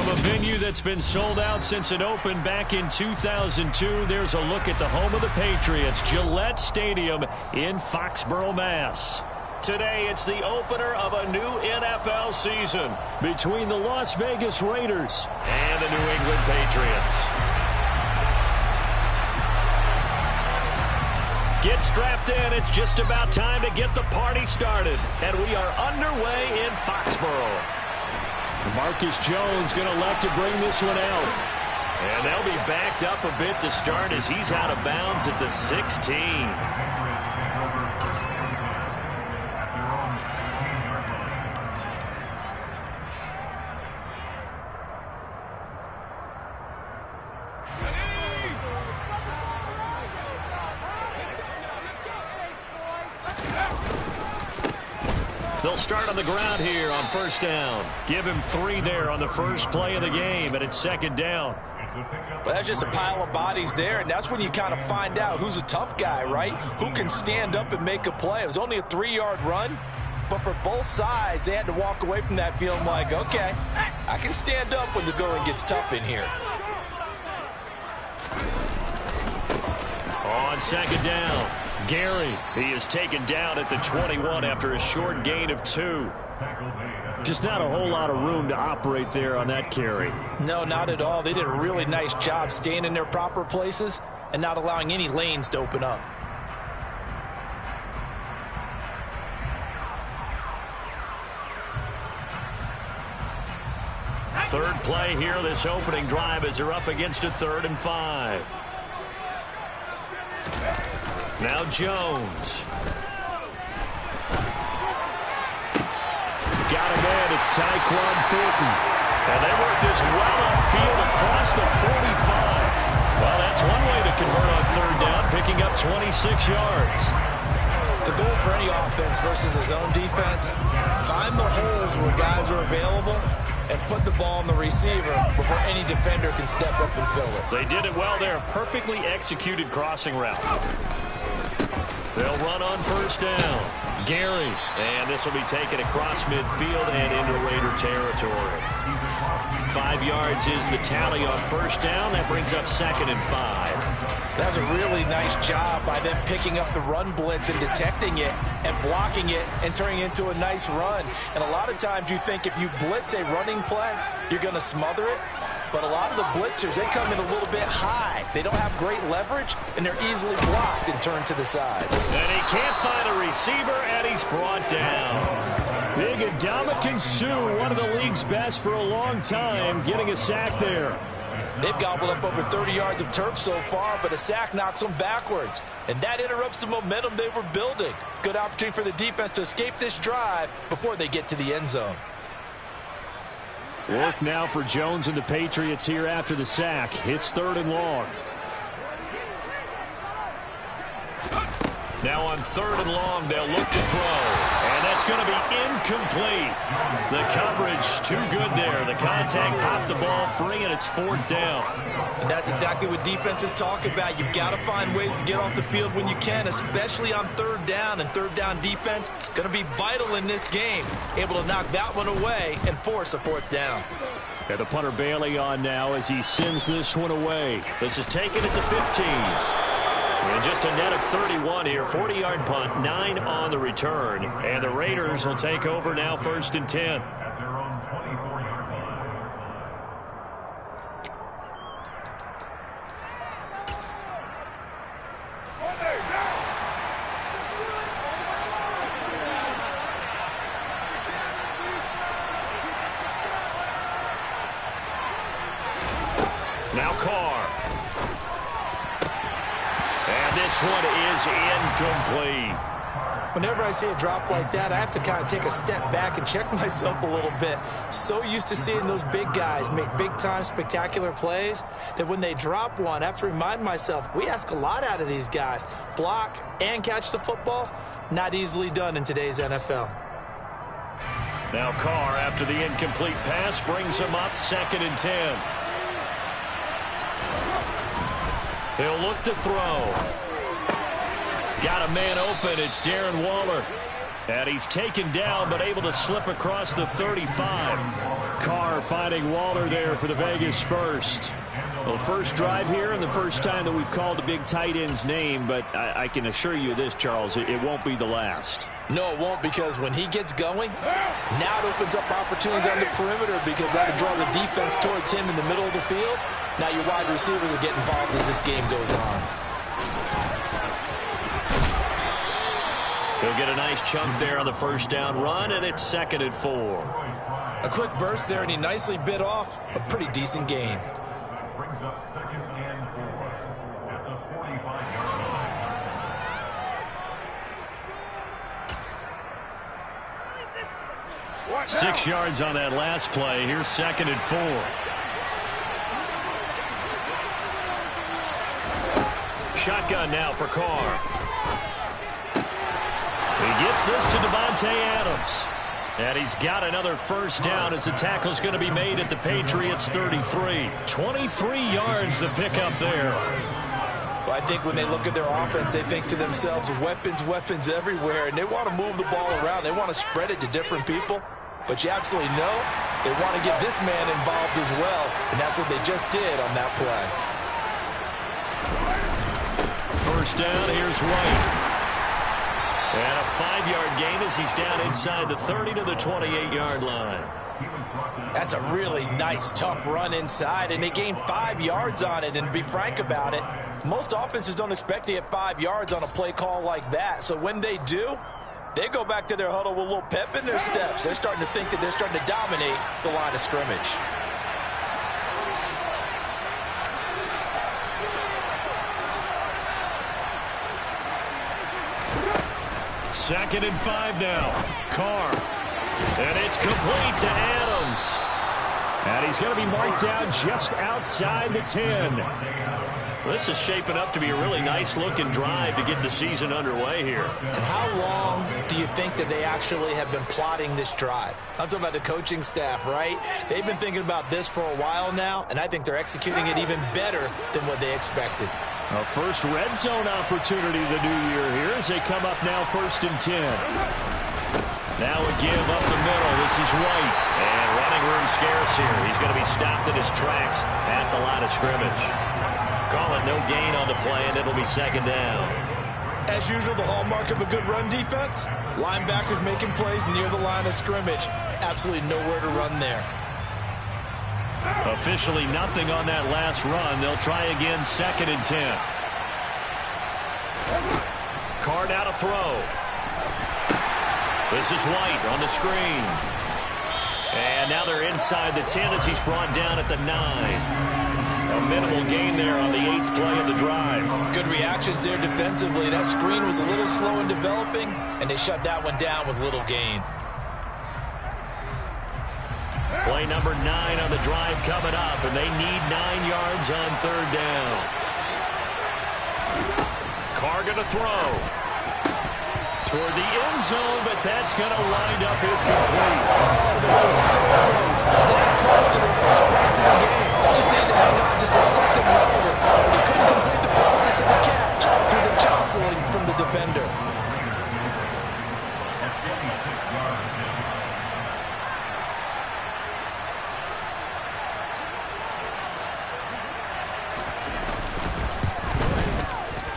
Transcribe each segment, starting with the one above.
From a venue that's been sold out since it opened back in 2002, there's a look at the home of the Patriots, Gillette Stadium in Foxborough, Mass. Today, it's the opener of a new NFL season between the Las Vegas Raiders and the New England Patriots. Get strapped in. It's just about time to get the party started. And we are underway in Foxborough. Marcus Jones going to elect to bring this one out. And they'll be backed up a bit to start as he's out of bounds at the 16. They'll start on the ground here on first down. Give him 3 there on the first play of the game, and it's second down. But that's just a pile of bodies there, and that's when you kind of find out who's a tough guy, right? Who can stand up and make a play. It was only a 3-yard run, but for both sides, they had to walk away from that feeling like, okay, I can stand up when the going gets tough in here. On second down, Gary. He is taken down at the 21 after a short gain of 2. Just not a whole lot of room to operate there on that carry. No, not at all. They did a really nice job staying in their proper places and not allowing any lanes to open up. Third play here, this opening drive, as they're up against a 3rd and 5. Now Jones. Got him in. It's Tyquan Thornton. And they work this well upfield across the 45. Well, that's one way to convert on 3rd down, picking up 26 yards. The goal for any offense versus a zone defense, find the holes where guys are available and put the ball on the receiver before any defender can step up and fill it. They did it well there. Perfectly executed crossing route. They'll run on first down. Gary. And this will be taken across midfield and into Raider territory. 5 yards is the tally on first down. That brings up 2nd and 5. That was a really nice job by them picking up the run blitz and detecting it and blocking it and turning it into a nice run. And a lot of times you think if you blitz a running play, you're going to smother it. But a lot of the blitzers, they come in a little bit high. They don't have great leverage, and they're easily blocked and turned to the side. And he can't find a receiver, and he's brought down. Big Ndamukong Suh, one of the league's best for a long time, getting a sack there. They've gobbled up over 30 yards of turf so far, but a sack knocks them backwards. And that interrupts the momentum they were building. Good opportunity for the defense to escape this drive before they get to the end zone. Work now for Jones and the Patriots here after the sack. It's 3rd and long. Now on 3rd and long, they'll look to throw. And that's going to be incomplete. The coverage too good there. The contact popped the ball free, and it's 4th down. And that's exactly what defenses talk about. You've got to find ways to get off the field when you can, especially on 3rd down. And 3rd down defense going to be vital in this game. Able to knock that one away and force a 4th down. And the punter Bailey on now as he sends this one away. This is taken at the 15. And just a net of 31 here. 40-yard punt, 9 on the return. And the Raiders will take over now 1st and 10. Now Carr. And this one is incomplete. Whenever I see a drop like that, I have to kind of take a step back and check myself a little bit. So used to seeing those big guys make big-time spectacular plays that when they drop one, I have to remind myself, we ask a lot out of these guys. Block and catch the football, not easily done in today's NFL. Now Carr, after the incomplete pass, brings him up 2nd and 10. He'll look to throw. Got a man open. It's Darren Waller. And he's taken down but able to slip across the 35. Carr finding Waller there for the Vegas first. Well, first drive here and the first time that we've called a big tight end's name, but I can assure you this, Charles, it won't be the last. No, it won't, because when he gets going, now it opens up opportunities on the perimeter because that'll draw the defense towards him in the middle of the field. Now your wide receivers will get involved as this game goes on. He'll get a nice chunk there on the first down run, and it's 2nd and 4. A quick burst there, and he nicely bit off a pretty decent gain. Brings up 2nd and 4 at the 45-yard line. 6 yards on that last play. Here's 2nd and 4. Shotgun now for Carr. He gets this to Davante Adams. And he's got another first down as the tackle's going to be made at the Patriots 33. 23 yards the pickup there. Well, I think when they look at their offense, they think to themselves, weapons, weapons everywhere, and they want to move the ball around. They want to spread it to different people. But you absolutely know they want to get this man involved as well, and that's what they just did on that play. First down, here's White. And a 5-yard gain as he's down inside the 30 to the 28-yard line. That's a really nice, tough run inside, and they gained 5 yards on it. And to be frank about it, most offenses don't expect to get 5 yards on a play call like that. So when they do, they go back to their huddle with a little pep in their steps. They're starting to think that they're starting to dominate the line of scrimmage. Second and 5 now. Carr. And it's complete to Adams. And he's going to be marked down just outside the 10. This is shaping up to be a really nice-looking drive to get the season underway here. And how long do you think that they actually have been plotting this drive? I'm talking about the coaching staff, right? They've been thinking about this for a while now, and I think they're executing it even better than what they expected. A first red zone opportunity the new year here as they come up now 1st and 10. Now a give up the middle. This is White. And running room scarce here. He's going to be stopped in his tracks at the line of scrimmage. Call it no gain on the play, and it'll be 2nd down. As usual, the hallmark of a good run defense, linebackers making plays near the line of scrimmage. Absolutely nowhere to run there. Officially nothing on that last run. They'll try again 2nd and 10. Carr now to throw. This is White on the screen. And now they're inside the 10 as he's brought down at the 9. A minimal gain there on the 8th play of the drive. Good reactions there defensively. That screen was a little slow in developing, and they shut that one down with little gain. Play number 9 on the drive coming up, and they need 9 yards on 3rd down. Carr going to throw. Toward the end zone, but that's going to wind up incomplete. Oh, that was so close. That close to their first points in the game. Just needed to hang on just a second longer. They couldn't complete the process of the catch through the jostling from the defender.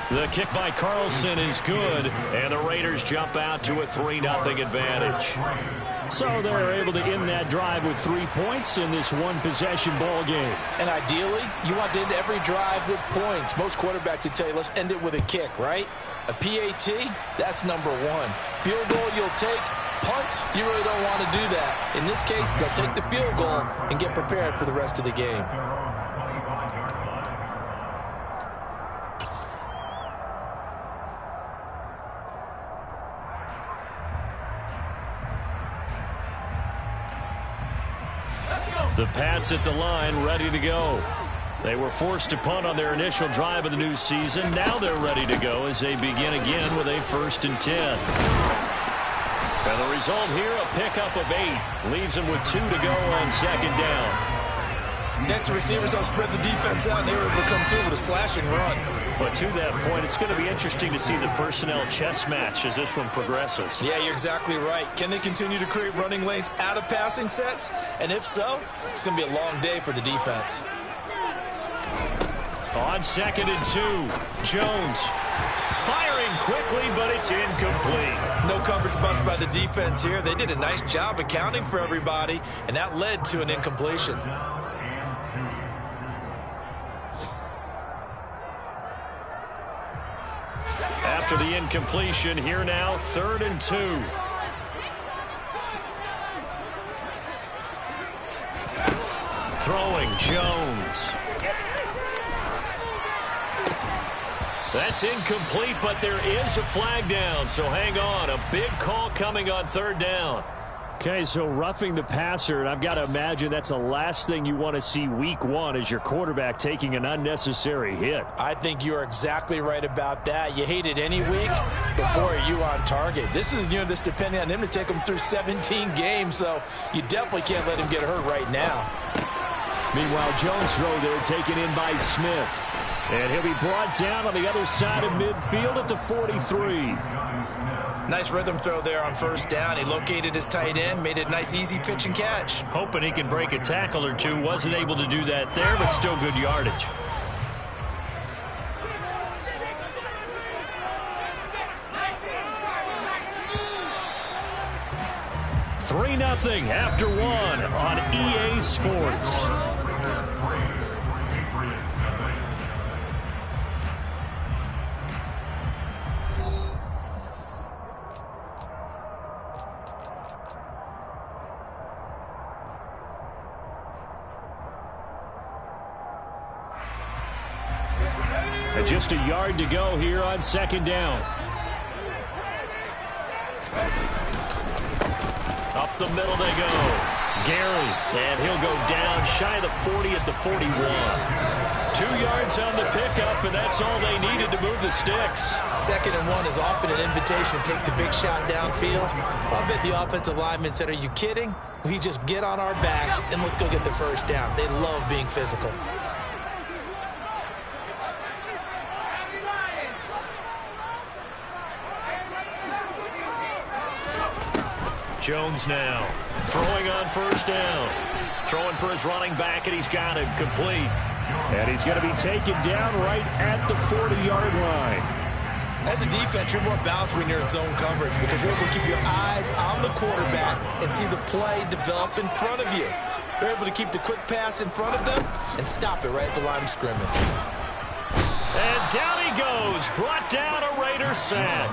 The kick by Carlson is good, and the Raiders jump out to a 3-0 advantage. So they're able to end that drive with 3 points in this one-possession ball game. And ideally, you want to end every drive with points. Most quarterbacks would tell you, let's end it with a kick, right? A PAT, that's number 1. Field goal you'll take. Punts, you really don't want to do that. In this case, they'll take the field goal and get prepared for the rest of the game. The Pats at the line, ready to go. They were forced to punt on their initial drive of the new season. Now they're ready to go as they begin again with a 1st and 10. And the result here, a pickup of 8. Leaves them with 2 to go on 2nd down. Next, the receivers help spread the defense out, and they were able to come through with a slashing run. But to that point, it's going to be interesting to see the personnel chess match as this one progresses. Yeah, you're exactly right. Can they continue to create running lanes out of passing sets? And if so, it's going to be a long day for the defense. On 2nd and 2, Jones firing quickly, but it's incomplete. No coverage bust by the defense here. They did a nice job accounting for everybody, and that led to an incompletion. After the incompletion, here now, 3rd and 2. Throwing Jones. That's incomplete, but there is a flag down, so hang on. A big call coming on 3rd down. Okay, so roughing the passer, and I've got to imagine that's the last thing you want to see week 1 as your quarterback taking an unnecessary hit. I think you're exactly right about that. You hate it any week, but boy, are you on target. This is, this depending on him to take him through 17 games, so you definitely can't let him get hurt right now. Meanwhile, Jones' throw there taken in by Smith. And he'll be brought down on the other side of midfield at the 43. Nice rhythm throw there on 1st down. He located his tight end, made it a nice easy pitch and catch. Hoping he can break a tackle or two. Wasn't able to do that there, but still good yardage. $3-0 after 1 on EA Sports. And just a yard to go here on 2nd down. Up the middle they go. Gary, and he'll go down shy of the 40 at the 41. 2 yards on the pickup, and that's all they needed to move the sticks. 2nd and 1 is often an invitation to take the big shot downfield. I bet the offensive lineman said, are you kidding? We just get on our backs and let's go get the 1st down. They love being physical. Jones now throwing on 1st down. Throwing for his running back, and he's got it complete. And he's going to be taken down right at the 40-yard line. As a defense, you're more balanced when you're in zone coverage because you're able to keep your eyes on the quarterback and see the play develop in front of you. You're able to keep the quick pass in front of them and stop it right at the line of scrimmage. And down he goes. Brought down a Raider sack.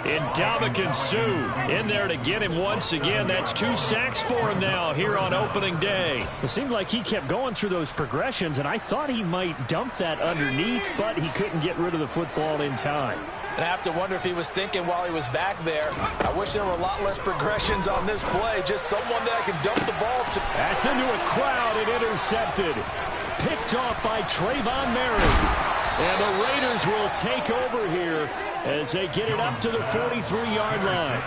Ndamukong Suh in there to get him once again. That's 2 sacks for him now here on opening day. It seemed like he kept going through those progressions, and I thought he might dump that underneath, but he couldn't get rid of the football in time. And I have to wonder if he was thinking while he was back there, I wish there were a lot less progressions on this play. Just someone that I can dump the ball to. That's into a crowd and intercepted. Picked off by Trayvon Merritt. And the Raiders will take over here as they get it up to the 43-yard line.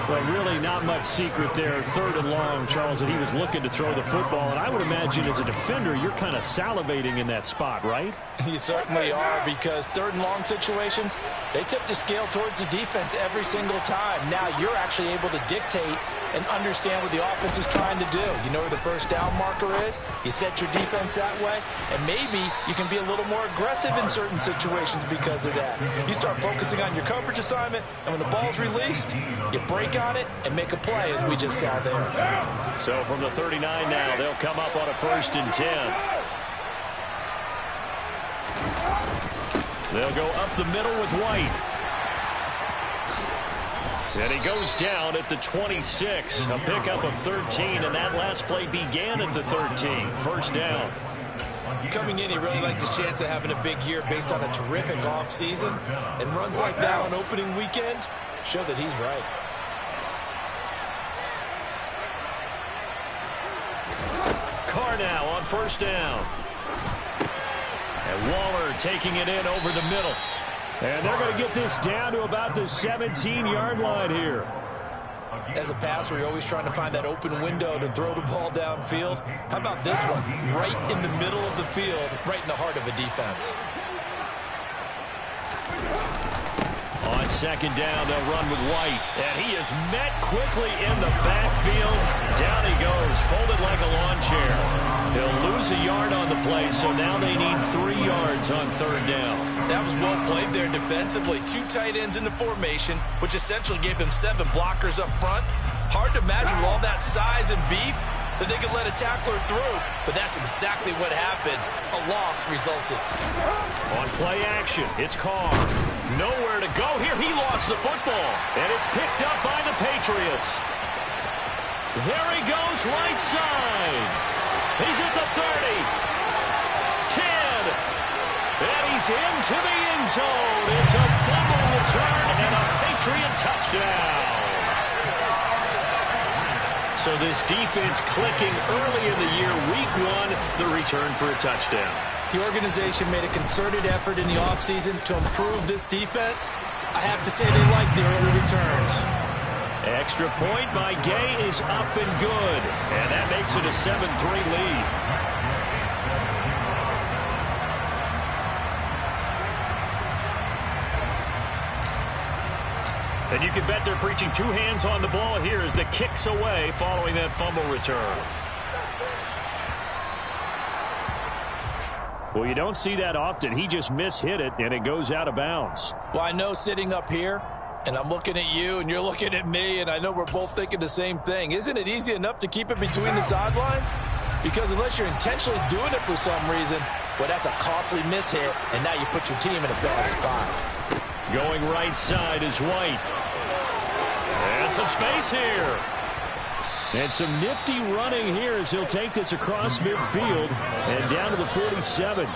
But really not much secret there. 3rd and long, Charles, that he was looking to throw the football. And I would imagine as a defender, you're kind of salivating in that spot, right? You certainly are, because 3rd and long situations, they tip the scale towards the defense every single time. Now you're actually able to dictate and understand what the offense is trying to do. You know where the 1st down marker is. You set your defense that way, and maybe you can be a little more aggressive in certain situations because of that. You start focusing on your coverage assignment, and when the ball's released, you break on it and make a play, as we just saw there. So from the 39 now, they'll come up on a 1st and 10. They'll go up the middle with White. And he goes down at the 26. A pickup of 13, and that last play began at the 13. 1st down. Coming in, he really liked his chance of having a big year based on a terrific offseason. And runs like that on opening weekend show that he's right. Carr now on 1st down. And Waller taking it in over the middle. And they're going to get this down to about the 17-yard line here. As a passer, you're always trying to find that open window to throw the ball downfield. How about this one? Right in the middle of the field, right in the heart of a defense. second down. They'll run with White. And he is met quickly in the backfield. Down he goes, folded like a lawn chair. He'll lose a yard on the play, so now they need 3 yards on third down. That was well played there defensively. 2 tight ends in the formation, which essentially gave them 7 blockers up front. Hard to imagine with all that size and beef that they could let a tackler through, but that's exactly what happened. A loss resulted. On play action, it's Carr. Nowhere to go here. He lost the football, and it's picked up by the Patriots. There he goes, right side. He's at the 30, 10, and he's into the end zone. It's a fumble return and a Patriot touchdown. So this defense clicking early in the year, week 1, the return for a touchdown. The organization made a concerted effort in the offseason to improve this defense. I have to say they like the early returns. Extra point by Gay is up and good, and that makes it a 7-3 lead. And you can bet they're preaching 2 hands on the ball here as the kick's away following that fumble return. Well, you don't see that often. He just mishit it, and it goes out of bounds. Well, I know sitting up here, and I'm looking at you, and you're looking at me, and I know we're both thinking the same thing. Isn't it easy enough to keep it between the sidelines? Because unless you're intentionally doing it for some reason, well, that's a costly mishit, and now you put your team in a bad spot. Going right side is White. And some space here. And some nifty running here as he'll take this across midfield and down to the 47.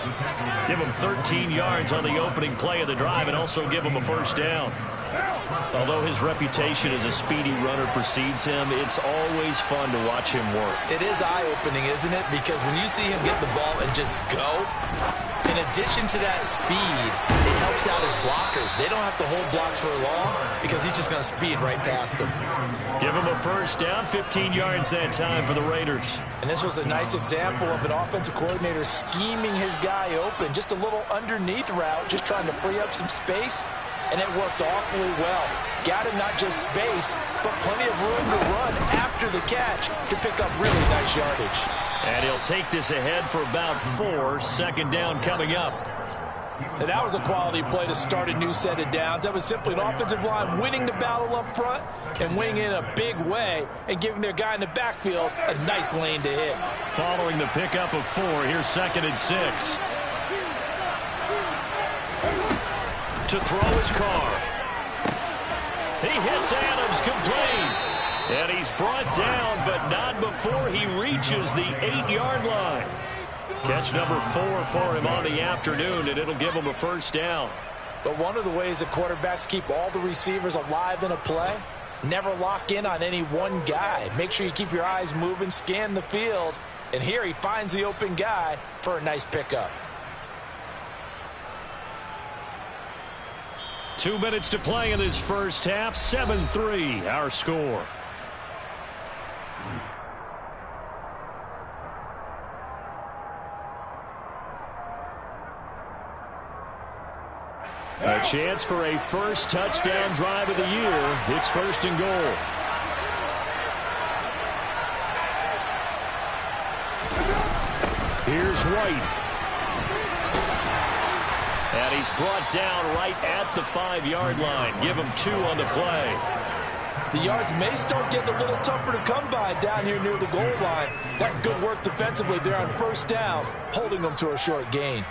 Give him 13 yards on the opening play of the drive and also give him a first down. Although his reputation as a speedy runner precedes him, it's always fun to watch him work. It is eye-opening, isn't it? Because when you see him get the ball and just go, in addition to that speed, it helps out his blockers. They don't have to hold blocks for long because he's just going to speed right past them. Give him a first down, 15 yards that time for the Raiders. And this was a nice example of an offensive coordinator scheming his guy open. Just a little underneath route, just trying to free up some space. And it worked awfully well. Got him not just space, but plenty of room to run after the catch to pick up really nice yardage. And he'll take this ahead for about 4. Second down coming up. And that was a quality play to start a new set of downs. That was simply an offensive line winning the battle up front and winning in a big way and giving their guy in the backfield a nice lane to hit. Following the pickup of 4, here's 2nd and 6. To throw his Carr. He hits Adams complete. And he's brought down, but not before he reaches the 8-yard line. Catch number 4 for him on the afternoon, and it'll give him a first down. But one of the ways that quarterbacks keep all the receivers alive in a play, never lock in on any one guy. Make sure you keep your eyes moving, scan the field. And here he finds the open guy for a nice pickup. 2 minutes to play in this first half. 7-3, our score. A chance for a first touchdown drive of the year. It's 1st and goal. Here's White. And he's brought down right at the 5-yard line. Give him 2 on the play. The yards may start getting a little tougher to come by down here near the goal line. That's good work defensively there on first down, holding them to a short gain.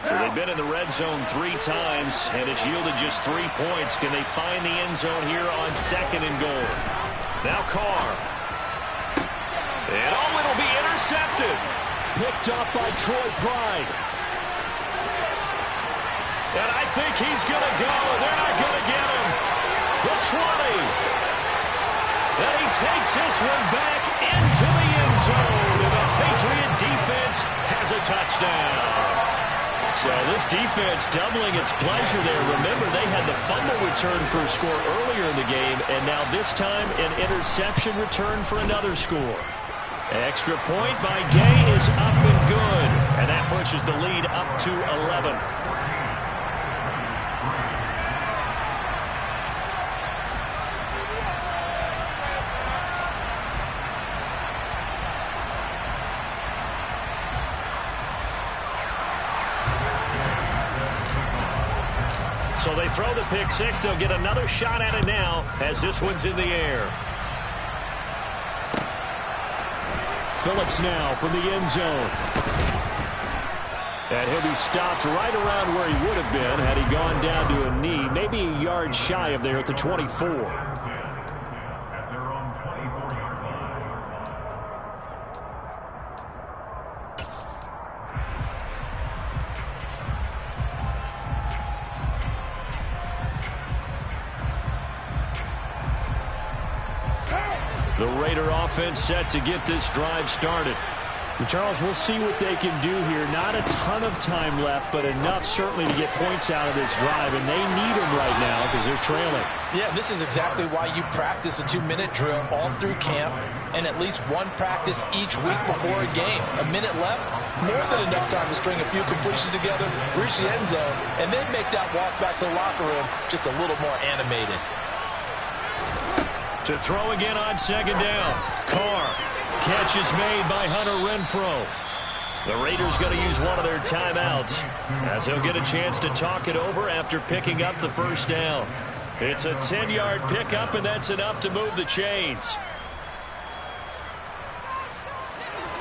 So they've been in the red zone 3 times, and it's yielded just 3 points. Can they find the end zone here on 2nd and goal? Now Carr. And it'll be intercepted. Picked up by Troy Pride. And I think he's going to go. They're not going to get him. The 20. And he takes this one back into the end zone. And the Patriot defense has a touchdown. So this defense doubling its pleasure there. Remember, they had the fumble return for a score earlier in the game, and now this time an interception return for another score. Extra point by Gay is up and good. And that pushes the lead up to 11. So they throw the pick six. They'll get another shot at it now as this one's in the air. Phillips now from the end zone. And he'll be stopped right around where he would have been had he gone down to a knee, maybe a yard shy of there at the 24. The Raider offense set to get this drive started. And Charles, we'll see what they can do here. Not a ton of time left, but enough certainly to get points out of this drive, and they need them right now because they're trailing. Yeah, this is exactly why you practice a 2-minute drill all through camp and at least one practice each week before a game. A minute left, more than enough time to string a few completions together, reach the end zone, and then make that walk back to the locker room just a little more animated. To throw again on second down. Carr. Catch is made by Hunter Renfrow. The Raiders going to use one of their timeouts as he'll get a chance to talk it over after picking up the first down. It's a 10-yard pickup, and that's enough to move the chains.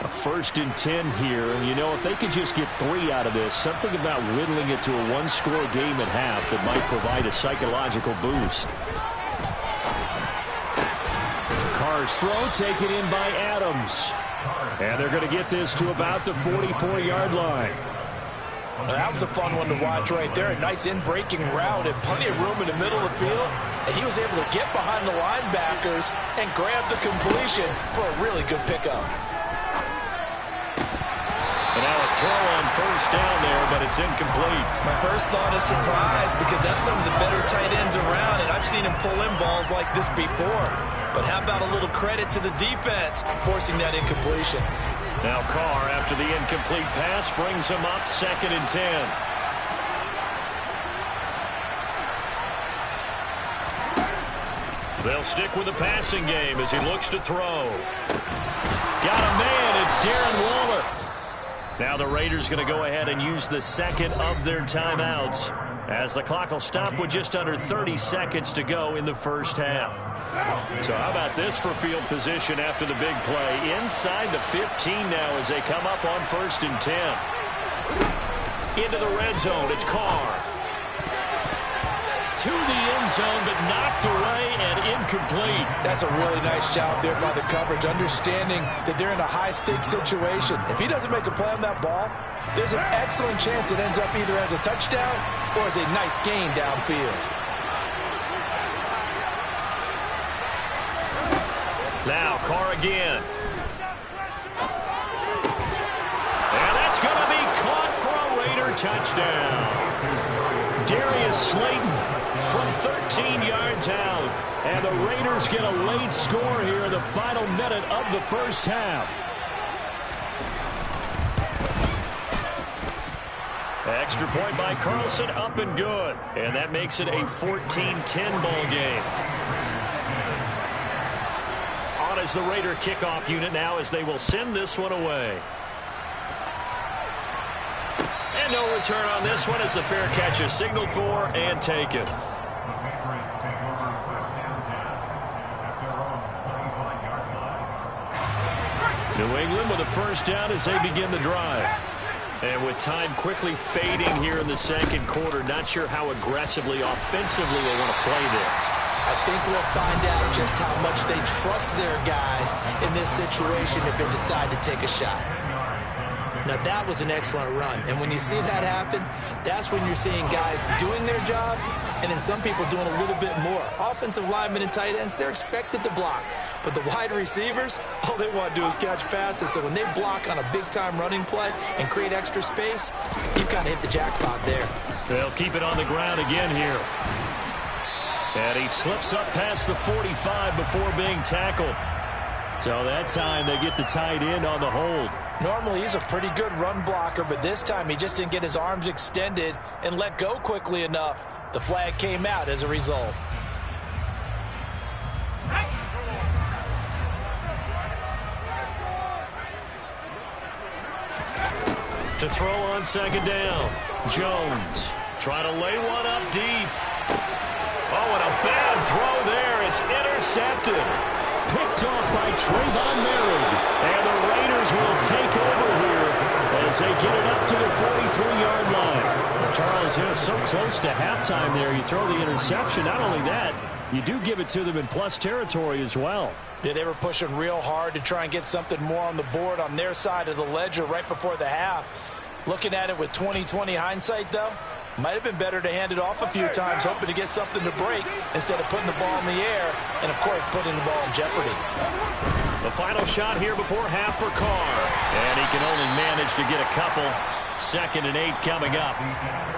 A 1st and 10 here, and you know, if they could just get 3 out of this, something about whittling it to a one-score game at half that might provide a psychological boost. Carr's throw taken in by Adams. And they're going to get this to about the 44-yard line. Well, that was a fun one to watch right there. A nice in-breaking route and plenty of room in the middle of the field. And he was able to get behind the linebackers and grab the completion for a really good pickup. And now a throw on first down there, but it's incomplete. My first thought is surprise because that's one of the better tight ends around, and I've seen him pull in balls like this before. But how about a little credit to the defense forcing that incompletion? Now Carr, after the incomplete pass, brings him up 2nd and 10. They'll stick with the passing game as he looks to throw. Got a man. It's Darren Waller. Now the Raiders going to go ahead and use the second of their timeouts as the clock will stop with just under 30 seconds to go in the first half. So how about this for field position after the big play? Inside the 15 now as they come up on 1st and 10. Into the red zone, it's Carr. To the end zone, but knocked away and incomplete. That's a really nice job there by the coverage, understanding that they're in a high-stakes situation. If he doesn't make a play on that ball, there's an excellent chance it ends up either as a touchdown or as a nice gain downfield. Now Carr again. And that's going to be caught for a Raider touchdown. Darius Slayton from 13 yards out. And the Raiders get a late score here in the final minute of the first half. Extra point by Carlson, up and good. And that makes it a 14-10 ball game. On is the Raider kickoff unit now as they will send this one away. And no return on this one as the fair catch is signaled for and taken. New England with a first down as they begin the drive. And with time quickly fading here in the second quarter, not sure how aggressively, offensively they want to play this. I think we'll find out just how much they trust their guys in this situation if they decide to take a shot. Now, that was an excellent run. And when you see that happen, that's when you're seeing guys doing their job and then some people doing a little bit more. Offensive linemen and tight ends, they're expected to block. But the wide receivers, all they want to do is catch passes. So when they block on a big-time running play and create extra space, you've kind of hit the jackpot there. They'll keep it on the ground again here. And he slips up past the 45 before being tackled. So that time they get the tight end on the hold. Normally he's a pretty good run blocker, but this time he just didn't get his arms extended and let go quickly enough. The flag came out as a result. To throw on second down. Jones trying to lay one up deep. Oh, and a bad throw there. It's intercepted. Picked off by Trayvon Merritt. And the Raiders will take over here as they get it up to the 43-yard line. Well, Charles, they're so close to halftime there. You throw the interception. Not only that, you do give it to them in plus territory as well. Yeah, they were pushing real hard to try and get something more on the board on their side of the ledger right before the half. Looking at it with 20/20 hindsight, though, might have been better to hand it off a few times, hoping to get something to break instead of putting the ball in the air and, of course, putting the ball in jeopardy. The final shot here before half for Carr. And he can only manage to get a couple. 2nd and 8 coming up.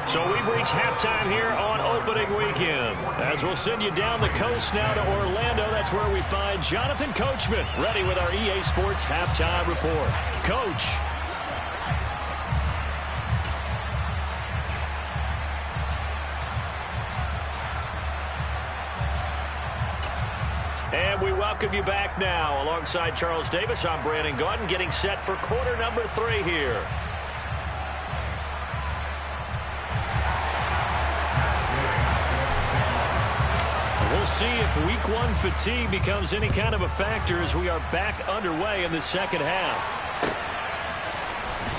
So we've reached halftime here on opening weekend. As we'll send you down the coast now to Orlando, that's where we find Jonathan Coachman ready with our EA Sports halftime report. Coach. And we welcome you back now. Alongside Charles Davis, I'm Brandon Gaudin, getting set for quarter number 3 here. We'll see if week 1 fatigue becomes any kind of a factor as we are back underway in the second half.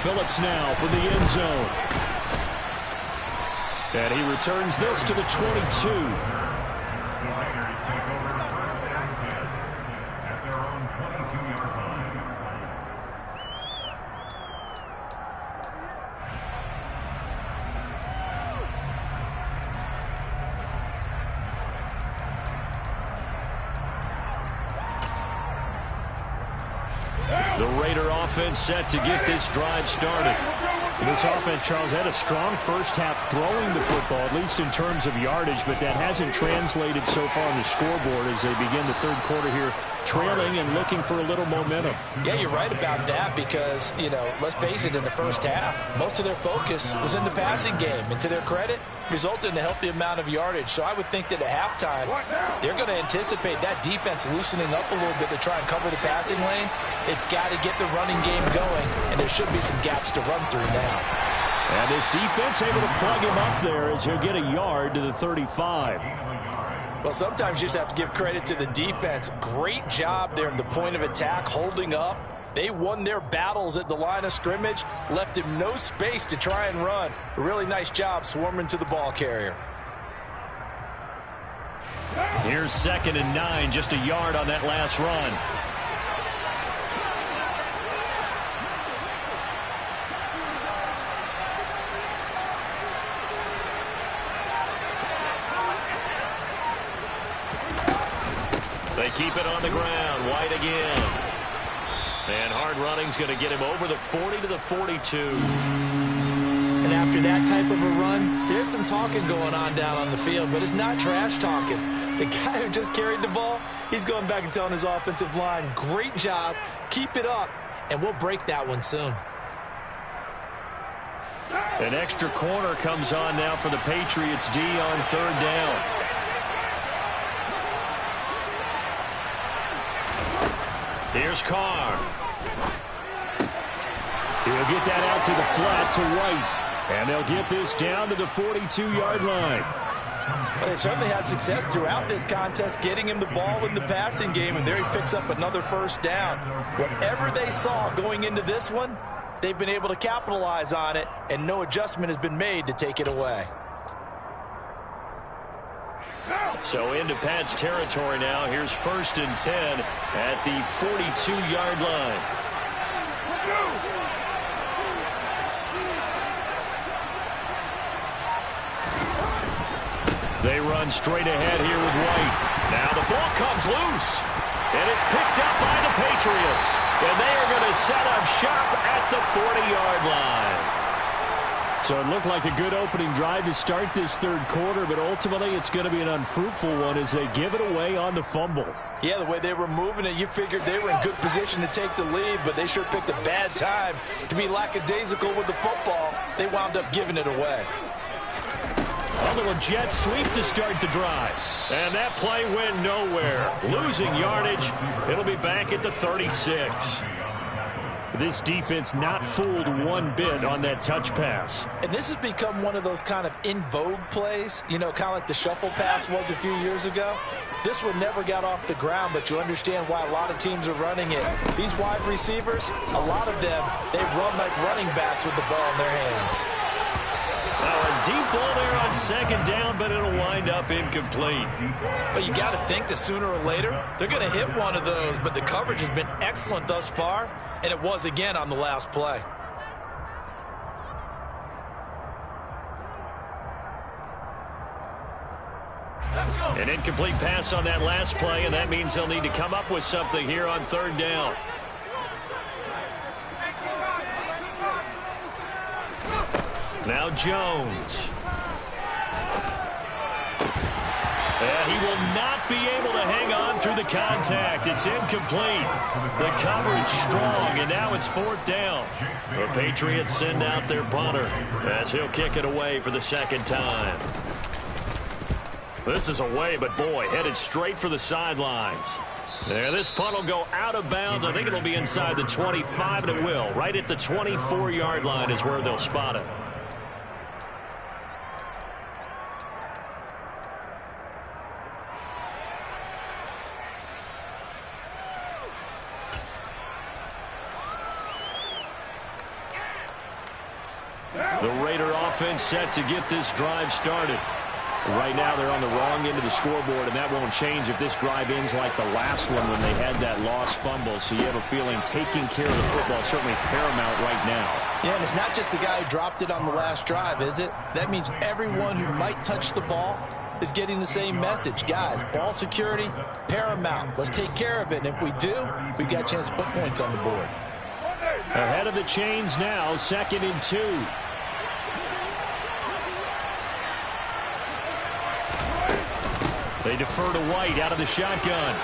Phillips now for the end zone. And he returns this to the 22. The Raider offense set to get this drive started. This offense, Charles, had a strong first half throwing the football, at least in terms of yardage, but that hasn't translated so far on the scoreboard as they begin the third quarter here, trailing and looking for a little momentum. Yeah, you're right about that because, you know, let's face it, in the first half, most of their focus was in the passing game. And to their credit, resulted in a healthy amount of yardage. So I would think that at halftime, they're going to anticipate that defense loosening up a little bit to try and cover the passing lanes. They've got to get the running game going, and there should be some gaps to run through now. And this defense able to plug him up there as he'll get a yard to the 35. Well, sometimes you just have to give credit to the defense. Great job there at the point of attack, holding up. They won their battles at the line of scrimmage, left him no space to try and run. A really nice job swarming to the ball carrier. Here's 2nd and 9, just a yard on that last run. They keep it on the ground. White again. And hard running's going to get him over the 40 to the 42. And after that type of a run, there's some talking going on down on the field, but it's not trash talking. The guy who just carried the ball, he's going back and telling his offensive line, great job, keep it up, and we'll break that one soon. An extra corner comes on now for the Patriots D on 3rd down. Here's Carr. He'll get that out to the flat to White. And they'll get this down to the 42-yard line. Well, they certainly had success throughout this contest, getting him the ball in the passing game, and there he picks up another first down. Whatever they saw going into this one, they've been able to capitalize on it, and no adjustment has been made to take it away. So into Pat's territory now. Here's 1st and 10 at the 42-yard line. They run straight ahead here with White. Now the ball comes loose. And it's picked up by the Patriots. And they are going to set up shop at the 40-yard line. So it looked like a good opening drive to start this third quarter, but ultimately it's going to be an unfruitful one as they give it away on the fumble. Yeah, the way they were moving it, you figured they were in good position to take the lead, but they sure picked a bad time to be lackadaisical with the football. They wound up giving it away. A little jet sweep to start the drive. And that play went nowhere. Losing yardage. It'll be back at the 36. This defense not fooled one bit on that touch pass. And this has become one of those kind of in vogue plays, you know, kind of like the shuffle pass was a few years ago. This one never got off the ground, but you understand why a lot of teams are running it. These wide receivers, a lot of them, they run like running backs with the ball in their hands. A deep ball there on second down, but it'll wind up incomplete. But you got to think that sooner or later, they're going to hit one of those, but the coverage has been excellent thus far. And it was again on the last play. An incomplete pass on that last play, and that means they'll need to come up with something here on third down. Now Jones. And he will not be able to hang on through the contact. It's incomplete. The coverage strong, and now it's fourth down. The Patriots send out their punter as he'll kick it away for the second time. This is away, but boy, headed straight for the sidelines. There, this punt will go out of bounds. I think it'll be inside the 25, and it will. Right at the 24-yard line is where they'll spot it. The Raider offense set to get this drive started. Right now they're on the wrong end of the scoreboard, and that won't change if this drive ends like the last one when they had that lost fumble. So you have a feeling taking care of the football is certainly paramount right now. Yeah, and it's not just the guy who dropped it on the last drive, is it? That means everyone who might touch the ball is getting the same message. Guys, ball security, paramount. Let's take care of it, and if we do, we've got a chance to put points on the board. Ahead of the chains now, 2nd and 2. They defer to White out of the shotgun.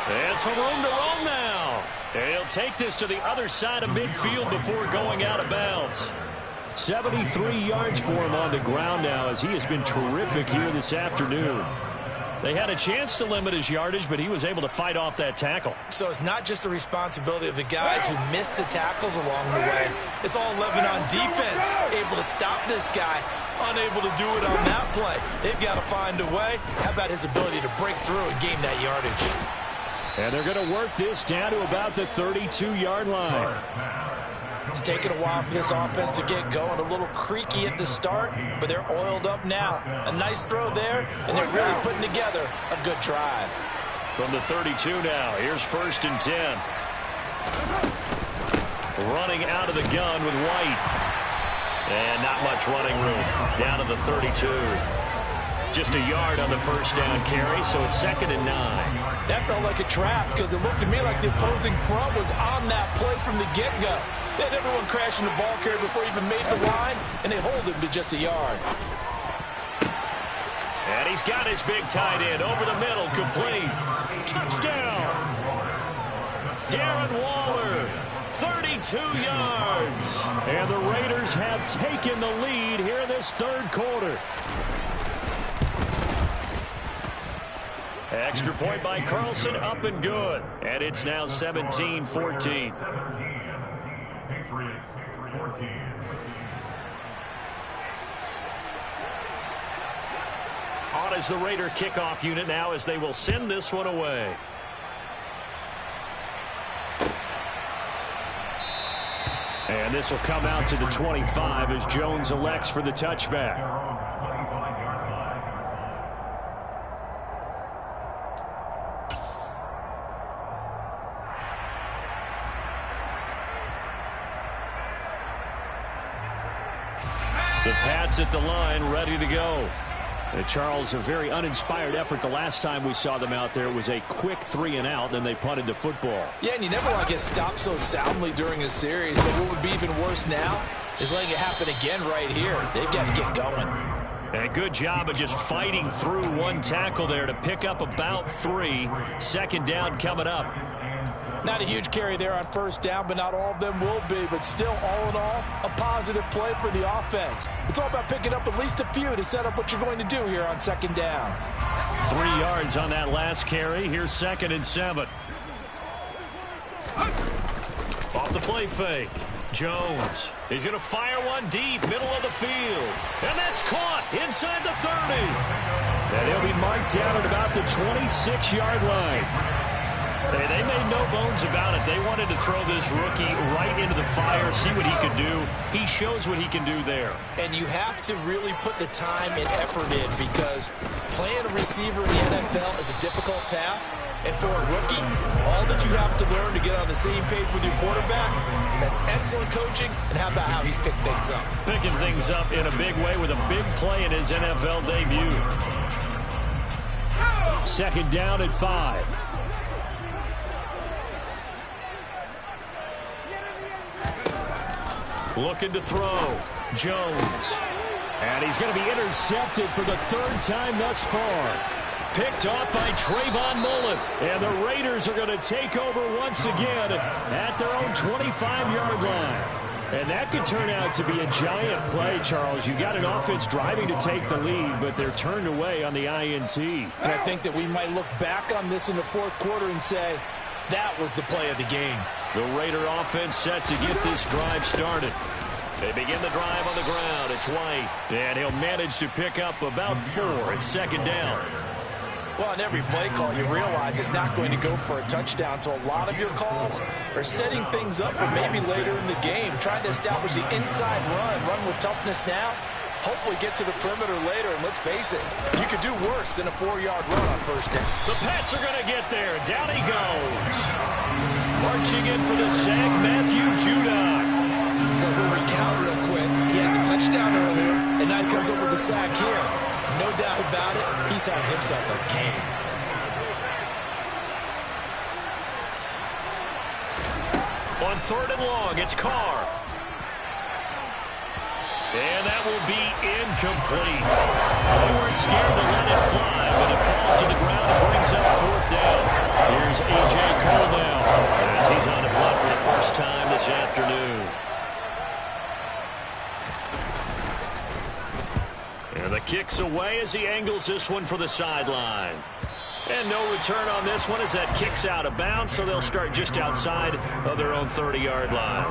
And some room to roam now. And he'll take this to the other side of midfield before going out of bounds. 73 yards for him on the ground now as he has been terrific here this afternoon. They had a chance to limit his yardage, but he was able to fight off that tackle. So it's not just the responsibility of the guys who missed the tackles along the way. It's all 11 on defense, able to stop this guy, unable to do it on that play. They've got to find a way. How about his ability to break through and gain that yardage? And they're going to work this down to about the 32-yard line. It's taken a while for this offense to get going. A little creaky at the start, but they're oiled up now. A nice throw there, and they're really putting together a good drive. From the 32 now, here's 1st and 10. Running out of the gun with White. And not much running room. Down to the 32. Just a yard on the first down carry, so it's 2nd and 9. That felt like a trap because it looked to me like the opposing front was on that play from the get-go. They had everyone crashing the ball carrier before he even made the line, and they hold him to just a yard. And he's got his big tight end over the middle, complete. Touchdown! Darren Waller, 32 yards. And the Raiders have taken the lead here in this third quarter. Extra point by Carlson, up and good. And it's now 17-14. Patriots 14. On is the Raider kickoff unit now as they will send this one away. And this will come out to the 25 as Jones elects for the touchback. The Pats at the line, ready to go. Charles, a very uninspired effort the last time we saw them out there. It was a quick 3-and-out, then they punted the football. Yeah, and you never want to get stopped so soundly during a series. But what would be even worse now is letting it happen again right here. They've got to get going. And a good job of just fighting through one tackle there to pick up about 3. Second down coming up. Not a huge carry there on first down, but not all of them will be. But still, all in all, a positive play for the offense. It's all about picking up at least a few to set up what you're going to do here on second down. 3 yards on that last carry. Here's 2nd and 7. Off the play fake. Jones. He's going to fire one deep, middle of the field. And that's caught inside the 30. And he'll be marked down at about the 26-yard line. They made no bones about it. They wanted to throw this rookie right into the fire, see what he could do. He shows what he can do there. And you have to really put the time and effort in, because playing a receiver in the NFL is a difficult task. And for a rookie, all that you have to learn to get on the same page with your quarterback, that's excellent coaching. And how about how he's picked things up? Picking things up in a big way with a big play in his NFL debut. Second down at 5. Looking to throw. Jones. And he's going to be intercepted for the 3rd time thus far. Picked off by Trayvon Mullen. And the Raiders are going to take over once again at their own 25-yard line. And that could turn out to be a giant play, Charles. You got an offense driving to take the lead, but they're turned away on the INT. And I think that we might look back on this in the 4th quarter and say, that was the play of the game. The Raider offense set to get this drive started. They begin the drive on the ground. It's White. And he'll manage to pick up about 4. It's 2nd down. Well, on every play call, you realize it's not going to go for a touchdown. So a lot of your calls are setting things up for maybe later in the game, trying to establish the inside run with toughness now. Hopefully get to the perimeter later, and let's face it, you could do worse than a 4-yard run on first down. The Pats are going to get there. Down he goes. Marching in for the sack, Matthew Judon. So we'll recount real quick. He had the touchdown earlier, and now he comes up with the sack here. No doubt about it, he's had himself a game. On 3rd and long, it's Carr. And that will be incomplete. They weren't scared to let it fly, but it falls to the ground and brings up 4th down. Here's A.J. Cole now, as he's on the punt for the first time this afternoon. And the kick's away as he angles this one for the sideline. And no return on this one as that kick's out of bounds, so they'll start just outside of their own 30-yard line.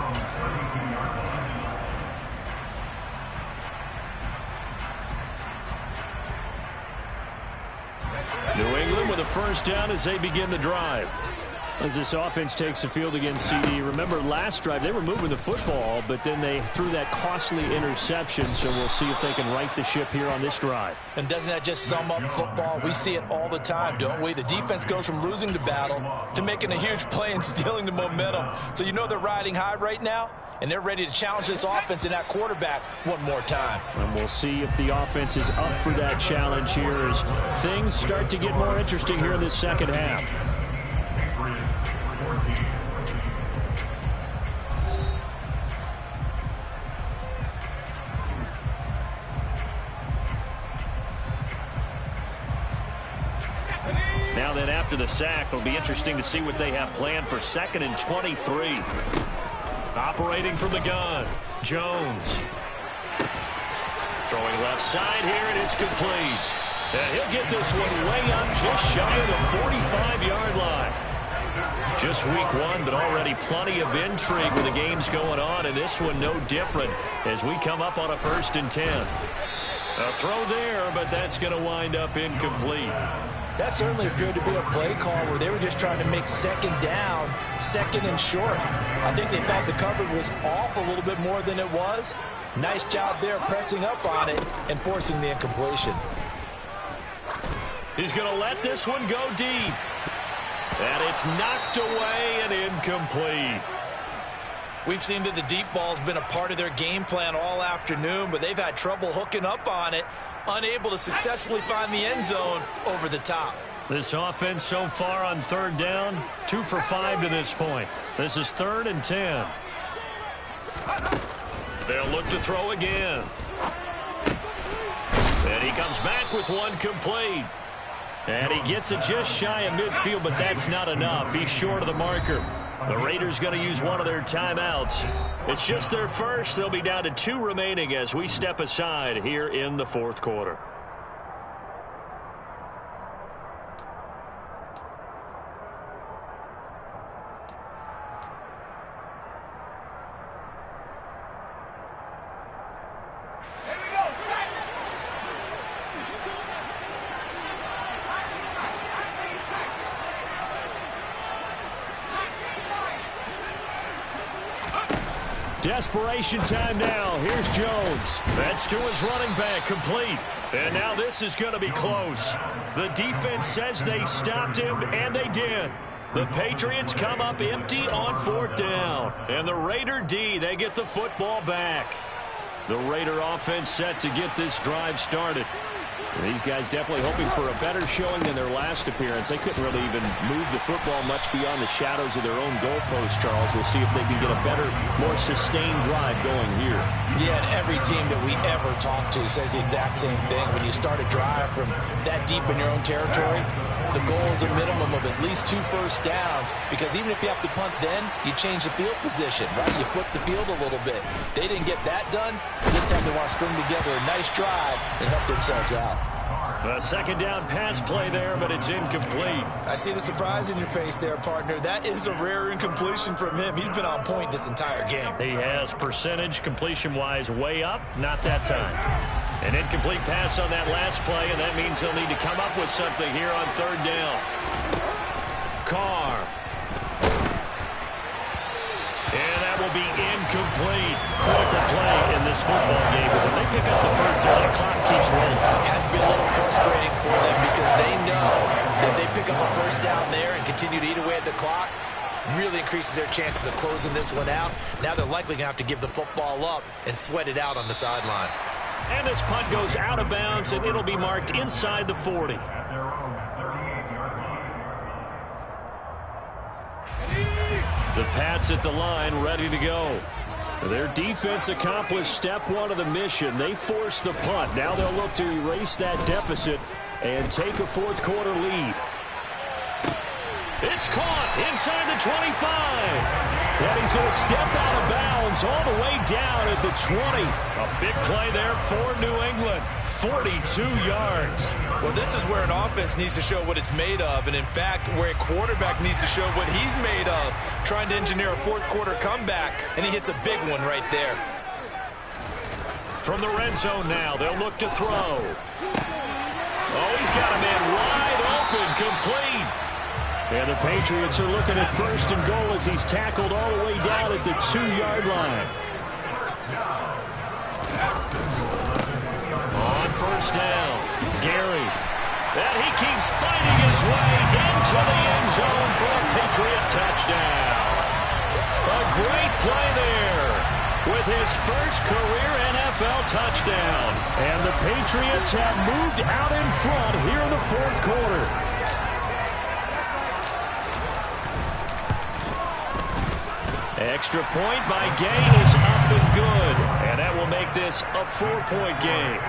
New England with a first down as they begin the drive. As this offense takes the field against CD. Remember last drive they were moving the football, but then they threw that costly interception, so we'll see if they can right the ship here on this drive. And doesn't that just sum up football? We see it all the time, don't we? The defense goes from losing the battle to making a huge play and stealing the momentum. So you know they're riding high right now, and they're ready to challenge this offense and that quarterback one more time. And we'll see if the offense is up for that challenge here as things start to get more interesting here in this second half. Now then, after the sack, it'll be interesting to see what they have planned for 2nd and 23. Operating from the gun, Jones. Throwing left side here, and it's complete. And he'll get this one way up just shy of the 45-yard line. Just week 1, but already plenty of intrigue with the games going on, and this one no different as we come up on a 1st and 10. A throw there, but that's going to wind up incomplete. That certainly appeared to be a play call where they were just trying to make 2nd down, 2nd and short. I think they thought the coverage was off a little bit more than it was. Nice job there pressing up on it and forcing the incompletion. He's going to let this one go deep. And it's knocked away and incomplete. We've seen that the deep ball's been a part of their game plan all afternoon, but they've had trouble hooking up on it, unable to successfully find the end zone over the top. This offense so far on 3rd down, 2 for 5 to this point. This is 3rd and 10. They'll look to throw again. And he comes back with one complete. And he gets it just shy of midfield, but that's not enough. He's short of the marker. The Raiders going to use one of their timeouts. It's just their first. They'll be down to 2 remaining as we step aside here in the fourth quarter. Desperation time now. Here's Jones. That's to his running back, complete. And now this is going to be close. The defense says they stopped him, and they did. The Patriots come up empty on 4th down. And the Raider D, they get the football back. The Raider offense set to get this drive started. And these guys definitely hoping for a better showing than their last appearance. They couldn't really even move the football much beyond the shadows of their own goalpost, Charles. We'll see if they can get a better, more sustained drive going here. Yeah, and every team that we ever talk to says the exact same thing. When you start a drive from that deep in your own territory, the goal is a minimum of at least 2 first downs, because even if you have to punt then, you change the field position, right? You flip the field a little bit. They didn't get that done. This time they want to string together a nice drive and help themselves out. A 2nd down pass play there, but it's incomplete. I see the surprise in your face there, partner. That is a rare incompletion from him. He's been on point this entire game. He has percentage completion-wise way up, not that time. An incomplete pass on that last play, and that means he'll need to come up with something here on 3rd down. Carr. And that will be incomplete. Critical play in this football game, because if they pick up the first down, the clock keeps rolling. It has to be a little frustrating for them, because they know that they pick up a first down there and continue to eat away at the clock, really increases their chances of closing this one out. Now they're likely going to have to give the football up and sweat it out on the sideline. And this punt goes out of bounds, and it'll be marked inside the 40. The Pats at the line, ready to go. Their defense accomplished step 1 of the mission. They forced the punt. Now they'll look to erase that deficit and take a fourth quarter lead. It's caught inside the 25. And he's going to step out of bounds all the way down at the 20. A big play there for New England. 42 yards. Well, this is where an offense needs to show what it's made of, and in fact, where a quarterback needs to show what he's made of, trying to engineer a fourth quarter comeback, and he hits a big one right there. From the red zone now, they'll look to throw. Oh, he's got a man wide open, complete. And the Patriots are looking at 1st and goal as he's tackled all the way down at the 2-yard line. On 1st down, Gary. And he keeps fighting his way into the end zone for a Patriot touchdown. A great play there with his first career NFL touchdown. And the Patriots have moved out in front here in the fourth quarter. Extra point by Gain is up and good. And that will make this a 4-point game.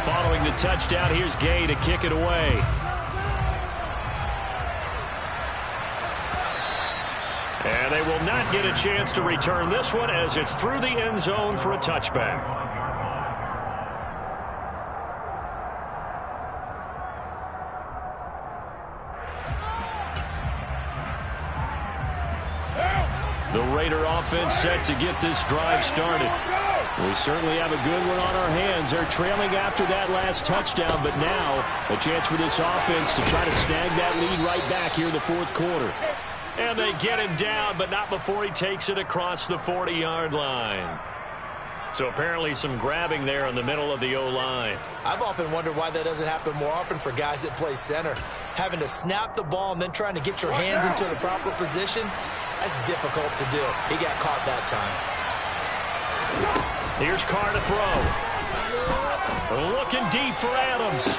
Following the touchdown, here's Gay to kick it away. And they will not get a chance to return this one as it's through the end zone for a touchback. The Raider offense set to get this drive started. We certainly have a good one on our hands. They're trailing after that last touchdown, but now a chance for this offense to try to snag that lead right back here in the fourth quarter. And they get him down, but not before he takes it across the 40-yard line. So apparently some grabbing there in the middle of the O-line. I've often wondered why that doesn't happen more often for guys that play center. Having to snap the ball and then trying to get your hands into the proper position, that's difficult to do. He got caught that time. Here's Carr to throw. Looking deep for Adams.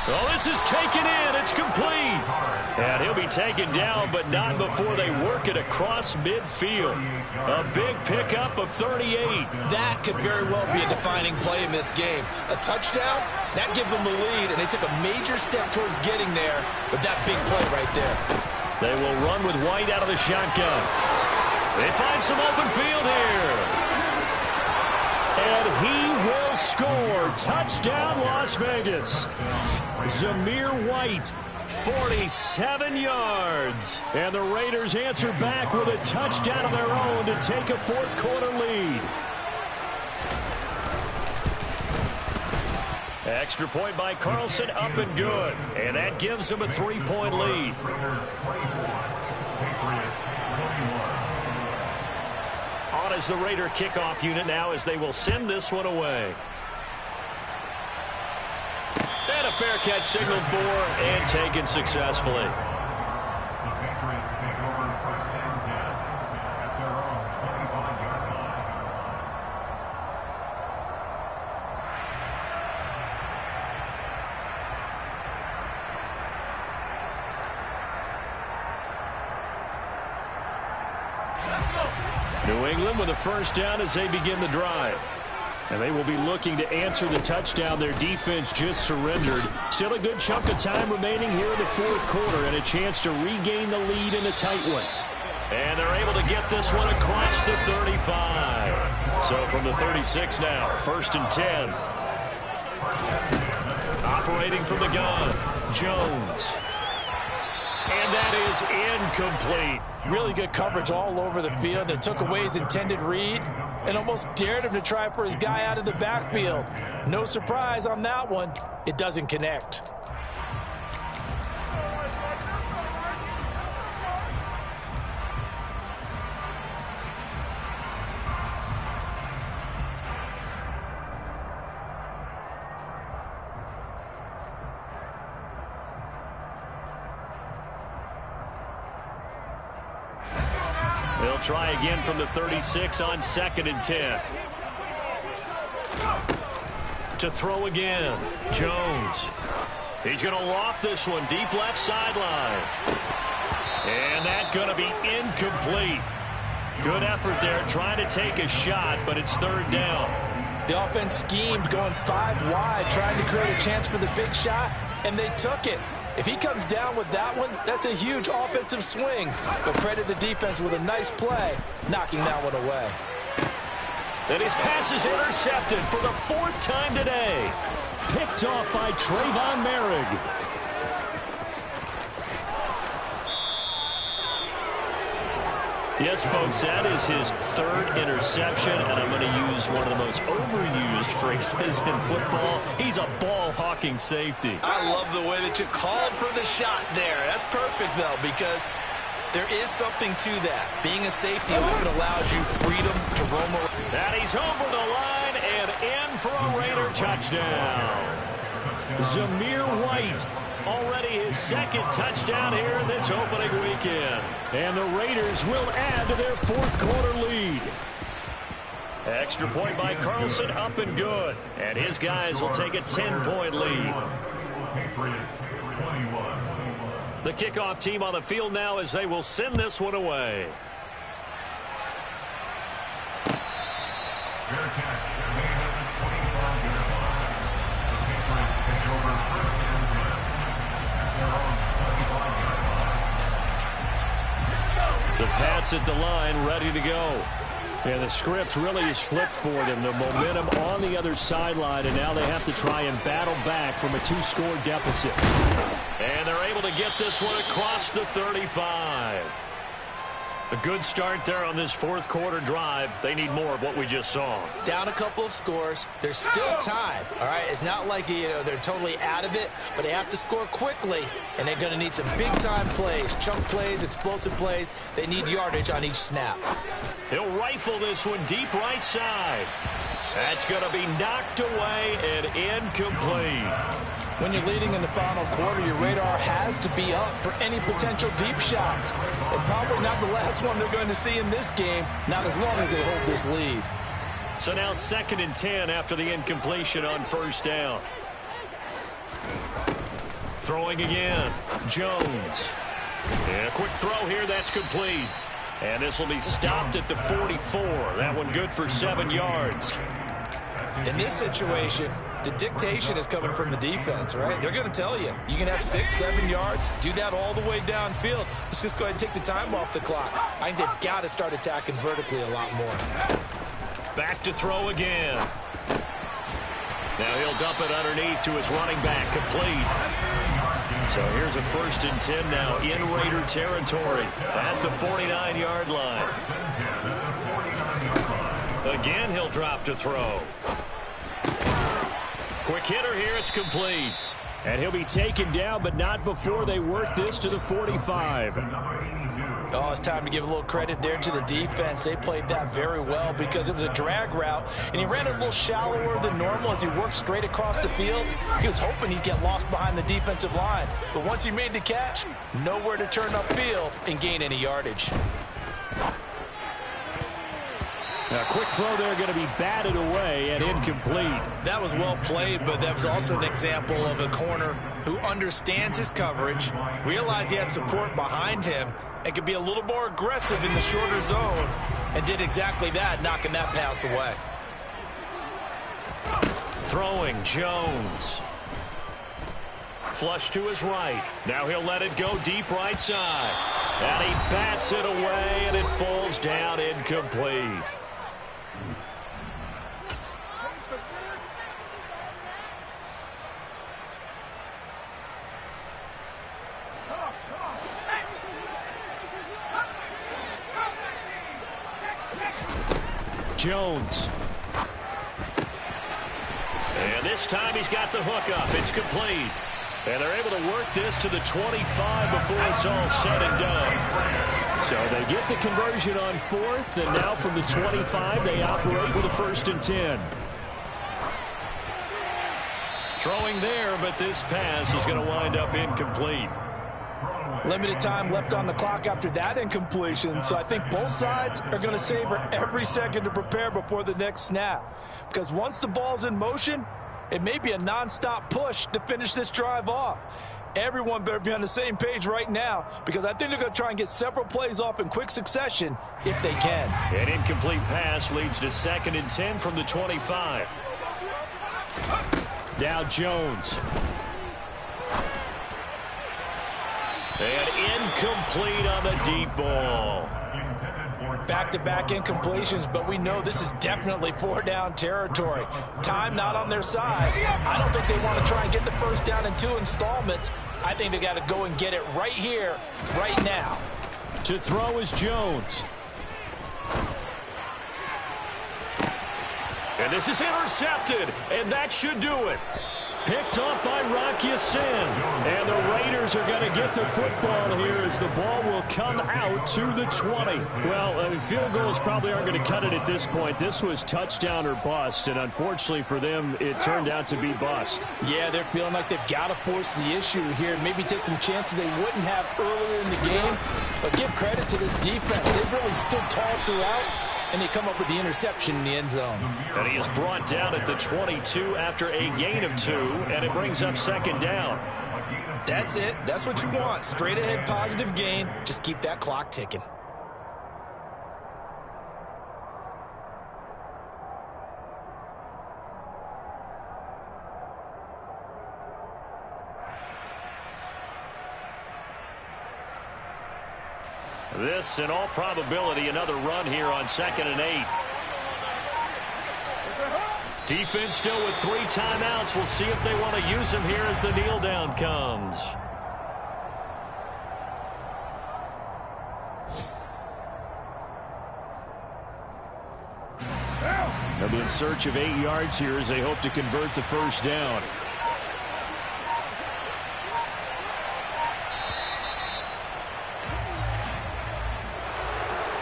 Oh, this is taken in. It's complete. And he'll be taken down, but not before they work it across midfield. A big pickup of 38. That could very well be a defining play in this game. A touchdown, that gives them the lead, and they took a major step towards getting there with that big play right there. They will run with White out of the shotgun. They find some open field here. And he will score. Touchdown, Las Vegas. Zamir White, 47 yards. And the Raiders answer back with a touchdown of their own to take a fourth-quarter lead. Extra point by Carlson, up and good. And that gives them a 3-point lead. On as the Raider kickoff unit now as they will send this one away. And a fair catch signaled for and taken successfully. The Patriots take over first and 10 at their own 25-yard line. New England with a first down as they begin the drive. And they will be looking to answer the touchdown their defense just surrendered. Still a good chunk of time remaining here in the fourth quarter and a chance to regain the lead in a tight one. And they're able to get this one across the 35. So from the 36 now, first and 10. Operating from the gun, Jones. And that is incomplete. Really good coverage all over the field. It took away his intended read and almost dared him to try for his guy out of the backfield. No surprise on that one. It doesn't connect. They'll try again from the 36 on second and 10. To throw again, Jones. He's going to loft this one deep left sideline. And that's going to be incomplete. Good effort there trying to take a shot, but it's third down. The offense schemed going 5 wide, trying to create a chance for the big shot, and they took it. If he comes down with that one, that's a huge offensive swing. But credit the defense with a nice play, knocking that one away. And his pass is intercepted for the 4th time today. Picked off by Trayvon Merrick. Yes, folks, that is his 3rd interception, and I'm going to use one of the most overused phrases in football. He's a ball-hawking safety. I love the way that you called for the shot there. That's perfect, though, because there is something to that. Being a safety often allows you freedom to roam around. And he's over the line and in for a Raider touchdown. Zamir White. Already his 2nd touchdown here in this opening weekend. And the Raiders will add to their 4th quarter lead. Extra point by Carlson, up and good. And his guys will take a 10-point lead. Patriots 21. The kickoff team on the field now as they will send this one away. Fair catch made at the 25-yard line. The Patriots take over first and 10 at their own 25-yard line. The Pats at the line, ready to go. And the script really is flipped for them. The momentum on the other sideline, and now they have to try and battle back from a 2-score deficit. And they're able to get this one across the 35. A good start there on this 4th quarter drive. They need more of what we just saw. Down a couple of scores. There's still time. All right, it's not like they're totally out of it, but they have to score quickly, and they're going to need some big-time plays, chunk plays, explosive plays. They need yardage on each snap. He'll rifle this one deep right side. That's going to be knocked away and incomplete. When you're leading in the final quarter, your radar has to be up for any potential deep shots. And probably not the last one they're going to see in this game, not as long as they hold this lead. So now 2nd and 10 after the incompletion on first down. Throwing again. Jones. And a quick throw here. That's complete. And this will be stopped at the 44. That one good for 7 yards. In this situation, the dictation is coming from the defense, right? They're going to tell you, you can have 6, 7 yards, do that all the way downfield. Let's just go ahead and take the time off the clock. I think they've got to start attacking vertically a lot more. Back to throw again. Now he'll dump it underneath to his running back, complete. So here's a 1st and 10 now in Raider territory at the 49-yard line. Again, he'll drop to throw. Quick hitter here, it's complete. And he'll be taken down, but not before they work this to the 45. Oh, it's time to give a little credit there to the defense. They played that very well because it was a drag route, and he ran it a little shallower than normal as he worked straight across the field. He was hoping he'd get lost behind the defensive line, but once he made the catch, nowhere to turn upfield and gain any yardage. A quick throw there, going to be batted away and incomplete. That was well played, but that was also an example of a corner who understands his coverage, realized he had support behind him, and could be a little more aggressive in the shorter zone, and did exactly that, knocking that pass away. Throwing, Jones. Flush to his right. Now he'll let it go deep right side. And he bats it away, and it falls down incomplete. Jones. And this time he's got the hook up. It's complete. And they're able to work this to the 25 before it's all said and done. So they get the conversion on 4th, and now from the 25 they operate with a 1st and 10. Throwing there, but this pass is going to wind up incomplete. Limited time left on the clock after that incompletion, so I think both sides are going to savor every second to prepare before the next snap. Because once the ball's in motion, it may be a nonstop push to finish this drive off. Everyone better be on the same page right now, because I think they're going to try and get several plays off in quick succession if they can. An incomplete pass leads to 2nd and 10 from the 25. Now Jones. And incomplete on the deep ball. Back-to-back incompletions, but we know this is definitely 4-down territory. Time not on their side. I don't think they want to try and get the 1st down in 2 installments. I think they got to go and get it right here, right now. To throw is Jones. And this is intercepted, and that should do it. Picked up by Rocky Sin. And the Raiders are going to get the football here as the ball will come out to the 20. Well, I mean, field goals probably aren't going to cut it at this point. This was touchdown or bust, and unfortunately for them, it turned out to be bust. Yeah, they're feeling like they've got to force the issue here. Maybe take some chances they wouldn't have earlier in the game. But give credit to this defense. They've really stood tall throughout, and they come up with the interception in the end zone. And he is brought down at the 22 after a gain of 2, and it brings up 2nd down. That's it. That's what you want. Straight ahead positive gain. Just keep that clock ticking. This, in all probability, another run here on 2nd and 8. Defense still with 3 timeouts. We'll see if they want to use them here as the kneel down comes. They'll be in search of 8 yards here as they hope to convert the 1st down.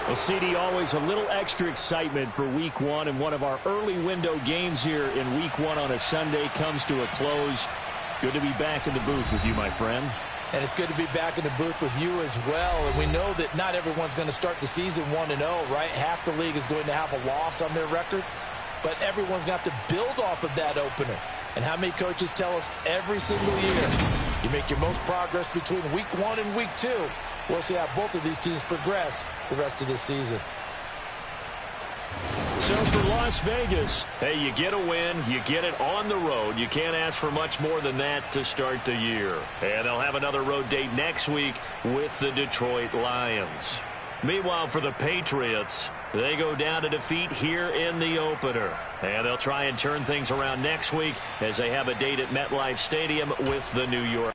Well, CD, always a little extra excitement for Week 1, and one of our early window games here in Week 1 on a Sunday comes to a close. Good to be back in the booth with you, my friend. And it's good to be back in the booth with you as well. And we know that not everyone's going to start the season 1-0, right? Half the league is going to have a loss on their record. but everyone's got to build off of that opener. And how many coaches tell us every single year, you make your most progress between week 1 and week 2. We'll see how both of these teams progress the rest of this season. So for Las Vegas, hey, you get a win, you get it on the road. You can't ask for much more than that to start the year. And they'll have another road date next week with the Detroit Lions. Meanwhile, for the Patriots, they go down to defeat here in the opener. And they'll try and turn things around next week as they have a date at MetLife Stadium with the New York.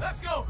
Let's go.